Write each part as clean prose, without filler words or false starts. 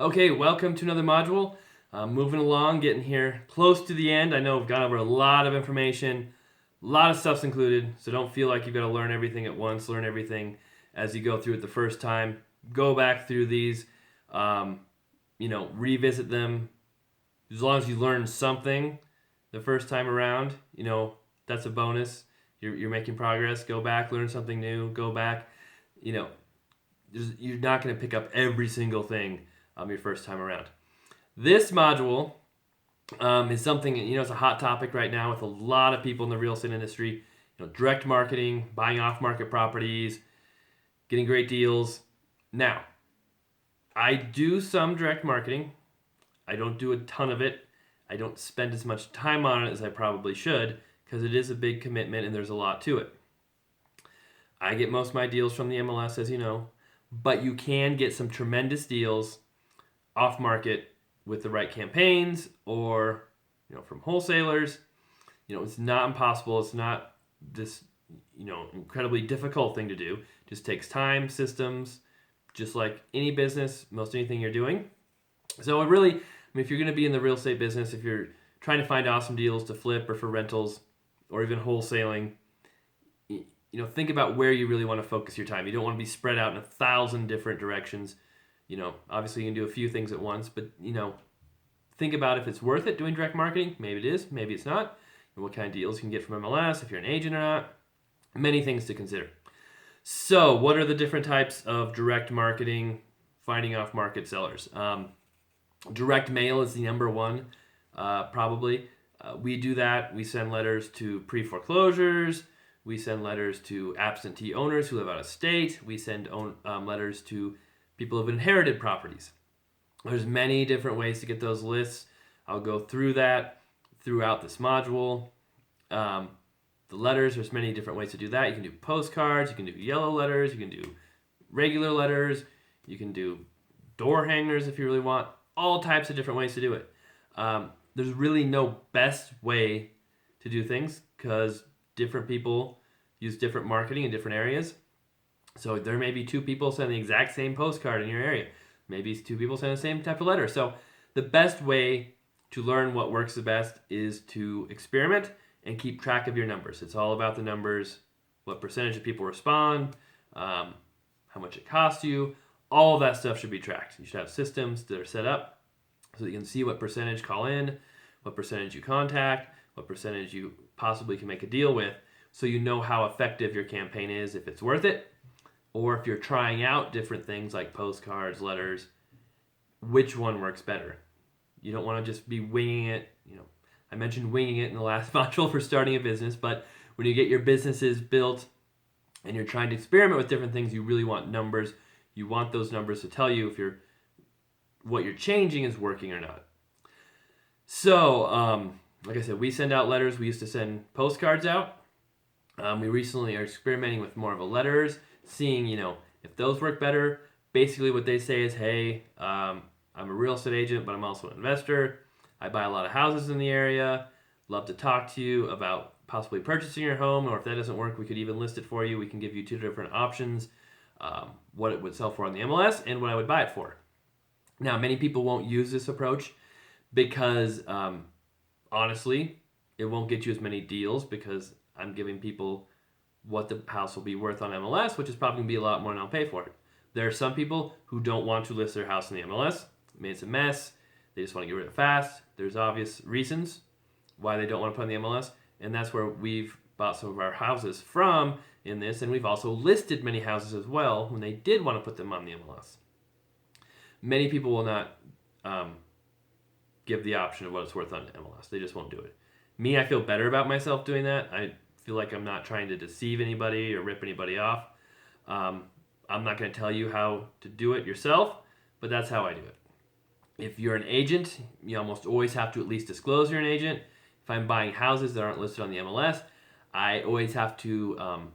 Okay, welcome to another module. Moving along, getting here close to the end. I know we've gone over a lot of information, a lot of stuff's included, so don't feel like you've got to learn everything at once, learn everything as you go through it the first time. Go back through these, um, revisit them. As long as you learn something the first time around, that's a bonus. You're making progress. Go back, learn something new, go back. You know, you're not going to pick up every single thing your first time around. This module is something, it's a hot topic right now with a lot of people in the real estate industry. Direct marketing, buying off-market properties, getting great deals. Now, I do some direct marketing. I don't do a ton of it. I don't spend as much time on it as I probably should because it is a big commitment and there's a lot to it. I get most of my deals from the MLS, as you know, but you can get some tremendous deals off market with the right campaigns or from wholesalers. It's not impossible. It's not this incredibly difficult thing to do. It just takes time, systems, just like any business, most anything you're doing. So it really, if you're going to be in the real estate business, if you're trying to find awesome deals to flip or for rentals or even wholesaling, think about where you really want to focus your time. You don't want to be spread out in 1,000 different directions. Obviously you can do a few things at once, but think about if it's worth it doing direct marketing. Maybe it is, maybe it's not. And what kind of deals you can get from MLS, if you're an agent or not. Many things to consider. So, what are the different types of direct marketing, finding off market sellers? Direct mail is the number one, probably. We do that. We send letters to pre-foreclosures. We send letters to absentee owners who live out of state. We send letters to people who have inherited properties. There's many different ways to get those lists. I'll go through that throughout this module. The letters, there's many different ways to do that. You can do postcards, you can do yellow letters, you can do regular letters, you can do door hangers if you really want. All types of different ways to do it. There's really no best way to do things because different people use different marketing in different areas. So there may be two people sending the exact same postcard in your area. Maybe two people send the same type of letter. So the best way to learn what works the best is to experiment and keep track of your numbers. It's all about the numbers, what percentage of people respond, how much it costs you. All of that stuff should be tracked. You should have systems that are set up so that you can see what percentage call in, what percentage you contact, what percentage you possibly can make a deal with, so you know how effective your campaign is, if it's worth it, or if you're trying out different things like postcards, letters, which one works better. You don't want to just be winging it. I mentioned winging it in the last module for starting a business, but when you get your businesses built and you're trying to experiment with different things, you really want numbers. You want those numbers to tell you if what you're changing is working or not. So, like I said, we send out letters. We used to send postcards out. We recently are experimenting with more of a letters, seeing, if those work better. Basically what they say is, hey, I'm a real estate agent, but I'm also an investor. I buy a lot of houses in the area. Love to talk to you about possibly purchasing your home, or if that doesn't work, we could even list it for you. We can give you two different options, what it would sell for on the MLS and what I would buy it for. Now, many people won't use this approach because, honestly, it won't get you as many deals because I'm giving people what the house will be worth on MLS, which is probably going to be a lot more than I'll pay for it. There are some people who don't want to list their house in the MLS. I mean, it's a mess. They just want to get rid of it fast. There's obvious reasons why they don't want to put on the MLS, and that's where we've bought some of our houses from in this, and we've also listed many houses as well when they did want to put them on the MLS. Many people will not give the option of what it's worth on MLS. They just won't do it. Me, I feel better about myself doing that. I feel like I'm not trying to deceive anybody or rip anybody off. I'm not going to tell you how to do it yourself, but that's how I do it. If you're an agent, you almost always have to at least disclose you're an agent. If I'm buying houses that aren't listed on the MLS, I always have to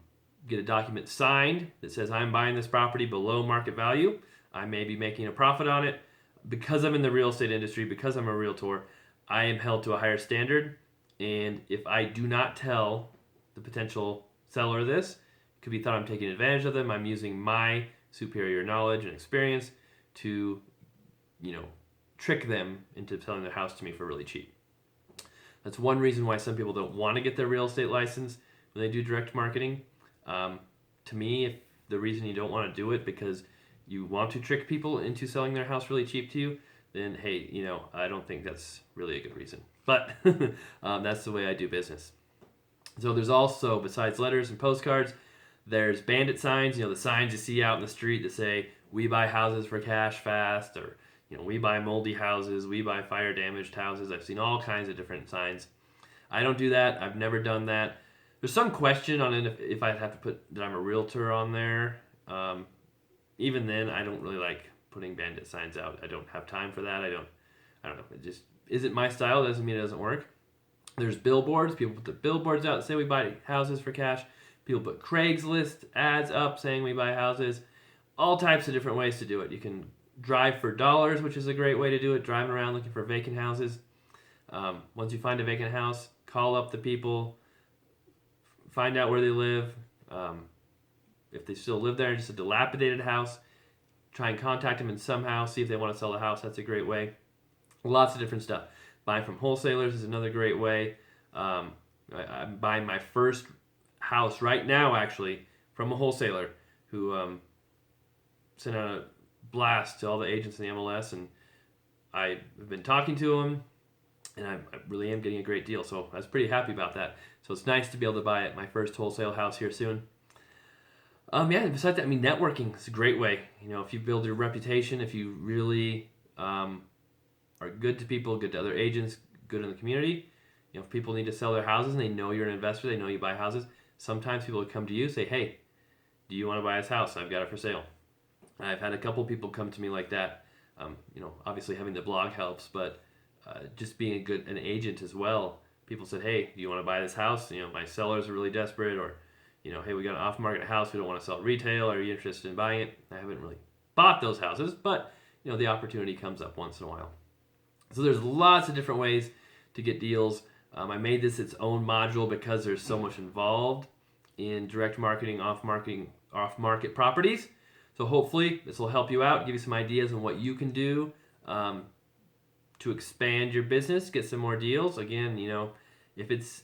get a document signed that says I'm buying this property below market value. I may be making a profit on it. Because I'm in the real estate industry, because I'm a realtor, I am held to a higher standard. And if I do not tell the potential seller this, it could be thought I'm taking advantage of them. I'm using my superior knowledge and experience to trick them into selling their house to me for really cheap. That's one reason why some people don't want to get their real estate license when they do direct marketing. To me, if the reason you don't want to do it because you want to trick people into selling their house really cheap to you, then hey, I don't think that's really a good reason. But that's the way I do business. So there's also, besides letters and postcards, there's bandit signs, the signs you see out in the street that say, "We buy houses for cash fast," or, "We buy moldy houses, we buy fire damaged houses." I've seen all kinds of different signs. I don't do that. I've never done that. There's some question on it if I'd have to put that I'm a realtor on there. Even then, I don't really like putting bandit signs out. I don't have time for that. I don't know. It just isn't my style. Doesn't mean it doesn't work. There's billboards. People put the billboards out that say we buy houses for cash. People put Craigslist ads up saying we buy houses. All types of different ways to do it. You can drive for dollars, which is a great way to do it, driving around looking for vacant houses. Once you find a vacant house, call up the people, find out where they live. If they still live there, just a dilapidated house, try and contact them and somehow see if they want to sell the house. That's a great way. Lots of different stuff. Buying from wholesalers is another great way. I'm buying my first house right now, actually, from a wholesaler who sent out a blast to all the agents in the MLS, and I've been talking to them, and I really am getting a great deal. So I was pretty happy about that. So it's nice to be able to buy my first wholesale house here soon. And besides that, networking is a great way. If you build your reputation, if you really are good to people, good to other agents, good in the community. If people need to sell their houses and they know you're an investor, they know you buy houses, sometimes people will come to you, say, "Hey, do you want to buy this house? I've got it for sale." I've had a couple people come to me like that. Obviously having the blog helps, but just being an agent as well. People said, "Hey, do you want to buy this house? My sellers are really desperate," or, "Hey, we got an off-market house. We don't want to sell it retail. Are you interested in buying it?" I haven't really bought those houses, but the opportunity comes up once in a while. So there's lots of different ways to get deals. I made this its own module because there's so much involved in direct marketing, off-market properties. So hopefully this will help you out, give you some ideas on what you can do to expand your business, get some more deals. Again, if it's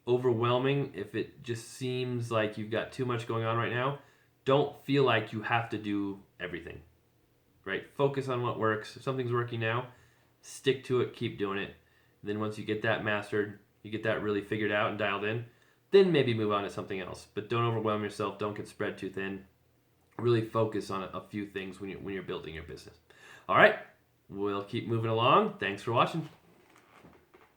overwhelming, if it just seems like you've got too much going on right now, don't feel like you have to do everything, right? Focus on what works. If something's working now, stick to it, keep doing it. Then once you get that mastered, you get that really figured out and dialed in, then maybe move on to something else. But don't overwhelm yourself. Don't get spread too thin. Really focus on a few things when you're building your business. All right, we'll keep moving along. Thanks for watching.